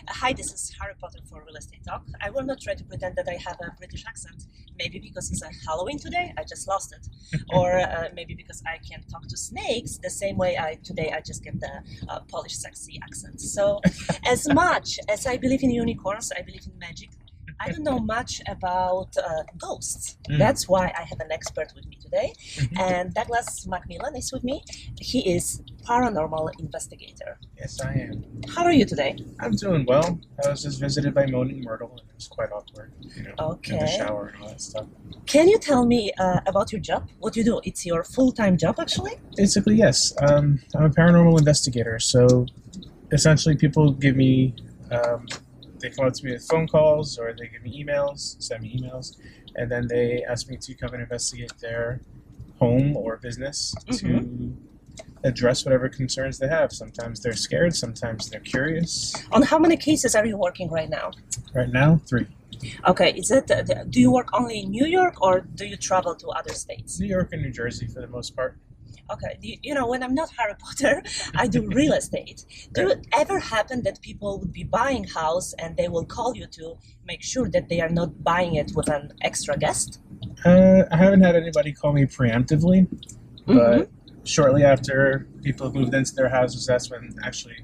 Hi, this is Harry Potter for Real Estate Talk. I will not try to pretend that I have a British accent. Maybe because it's a Halloween today, I just lost it. Or maybe because I can talk to snakes the same way today I just get the Polish sexy accent. So as much as I believe in unicorns, I believe in magic, I don't know much about ghosts. That's why I have an expert with me today. And Douglas McMillan is with me. He is paranormal investigator. Yes, I am. How are you today? I'm doing well. I was just visited by Moaning Myrtle, and it was quite awkward, Okay. in the shower and all that stuff. Can you tell me about your job? What you do? It's your full-time job, actually? Basically, yes. I'm a paranormal investigator, so essentially people give me, they come up to me with phone calls, or they give me emails, send me emails, and then they ask me to come and investigate their home or business to address whatever concerns they have. Sometimes they're scared, sometimes they're curious. On how many cases are you working right now? Right now, 3. Okay, is it? Do you work only in New York, or do you travel to other states? New York and New Jersey for the most part. Okay, you know, when I'm not Harry Potter, I do real estate. Do it ever happen that people would be buying house and they will call you to make sure that they are not buying it with an extra guest? I haven't had anybody call me preemptively, but shortly after people have moved into their houses, that's when actually,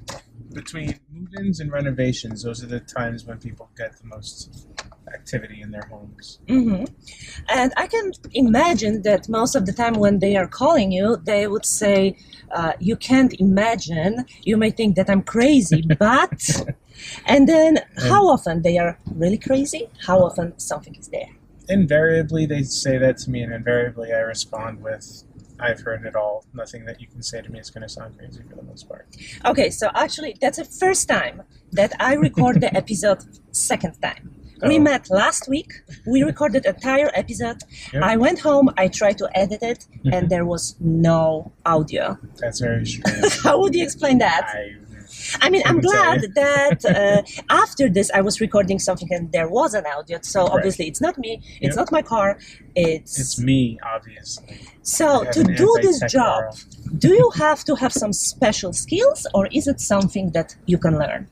between move-ins and renovations, those are the times when people get the most activity in their homes. And I can imagine that most of the time when they are calling you, they would say, you can't imagine, you may think that I'm crazy, but... And then how often they are really crazy? How often something is there? Invariably, they say that to me, and invariably I respond with, I've heard it all. Nothing that you can say to me is going to sound crazy for the most part. Okay, so actually, that's the first time that I record the episode second time. We met last week. We recorded an entire episode. Yep. I went home, I tried to edit it, and there was no audio. That's very strange. How would you explain that? I mean, I'm glad that after this I was recording something and there was an audio. So obviously it's not me, it's not my car, it's me, obviously. So to do this job, do you have to have some special skills, or is it something that you can learn?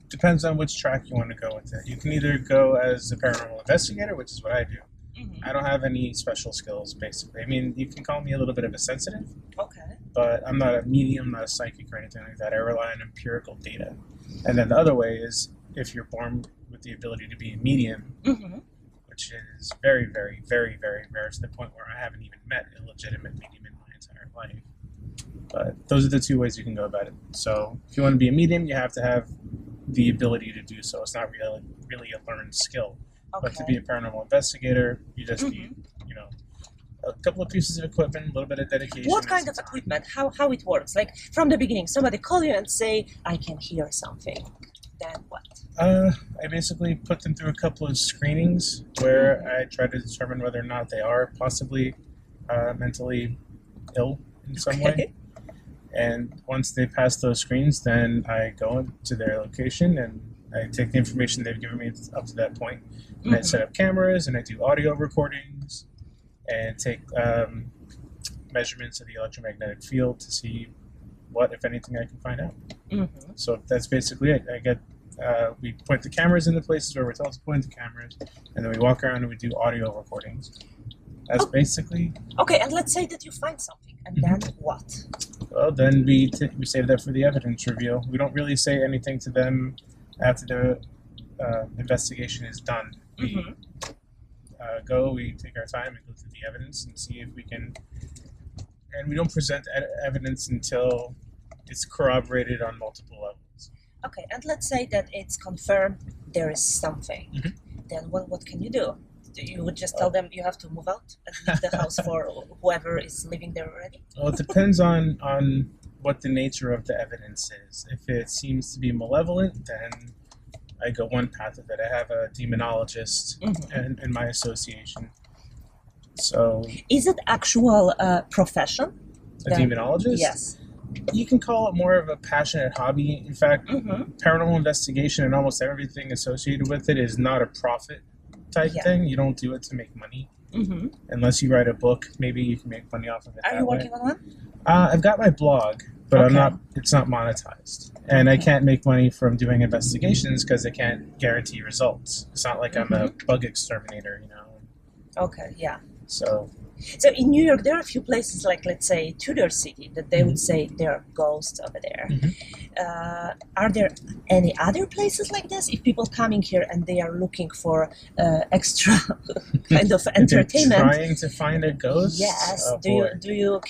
Depends on which track you want to go with it. You can either go as a paranormal investigator, which is what I do. I don't have any special skills, basically. I mean, you can call me a little bit of a sensitive. Okay. But I'm not a medium, not a psychic or anything like that. I rely on empirical data. And then the other way is if you're born with the ability to be a medium, which is very, very, very, very rare, to the point where I haven't even met a legitimate medium in my entire life. But those are the 2 ways you can go about it. So if you want to be a medium, you have to have the ability to do so. It's not really a learned skill. But to be a paranormal investigator, you just need, a couple of pieces of equipment, a little bit of dedication. What kind of equipment? How it works? Like from the beginning, somebody call you and say, I can hear something. Then what? I basically put them through a couple of screenings where I try to determine whether or not they are possibly mentally ill in some way. And once they pass those screens, then I go to their location and I take the information they've given me up to that point, and I set up cameras, and I do audio recordings, and take measurements of the electromagnetic field to see what, if anything, I can find out. So that's basically it. We point the cameras in the places where we're told to point the cameras, and then we walk around and we do audio recordings. That's basically... Okay, and let's say that you find something, and then what? Well, then we save that for the evidence reveal. We don't really say anything to them after the investigation is done. We take our time and go through the evidence and see if we can, and we don't present evidence until it's corroborated on multiple levels. Okay, and let's say that it's confirmed there is something. Then what can you do? You would just tell them you have to move out and leave the house for whoever is living there already? Well, it depends on what the nature of the evidence is. If it seems to be malevolent, then I go one path of it. I have a demonologist in my association. So, is it actual profession? A demonologist? Yes. You can call it more of a passionate hobby. In fact, paranormal investigation and almost everything associated with it is not a profit type thing. You don't do it to make money. Unless you write a book, maybe you can make money off of it. Are you working on one? I've got my blog, but I'm Okay. not. It's not monetized, and I can't make money from doing investigations because I can't guarantee results. It's not like I'm a bug exterminator, you know. Okay, yeah. So So in New York, there are a few places like, let's say, Tudor City, that they would say there are ghosts over there. Are there any other places like this? If people coming here and they are looking for extra kind of entertainment, trying to find a ghost. yes. Oh, Do you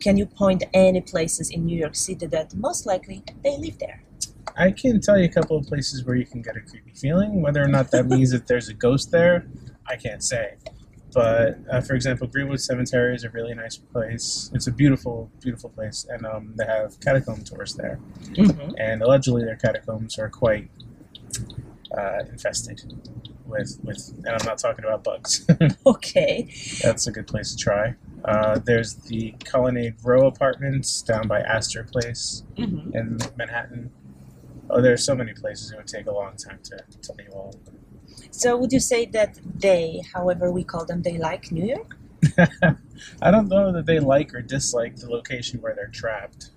can you point any places in New York City that most likely they live there? I can tell you a couple of places where you can get a creepy feeling. Whether or not that means that there's a ghost there, I can't say. But for example, Greenwood Cemetery is a really nice place. It's a beautiful, beautiful place, and they have catacomb tours there. And allegedly, their catacombs are quite infested with. And I'm not talking about bugs. Okay. That's a good place to try. There's the Colonnade Row Apartments down by Astor Place in Manhattan. Oh, there's so many places. It would take a long time to name all of them. So would you say that they, however we call them, they like New York? I don't know that they like or dislike the location where they're trapped.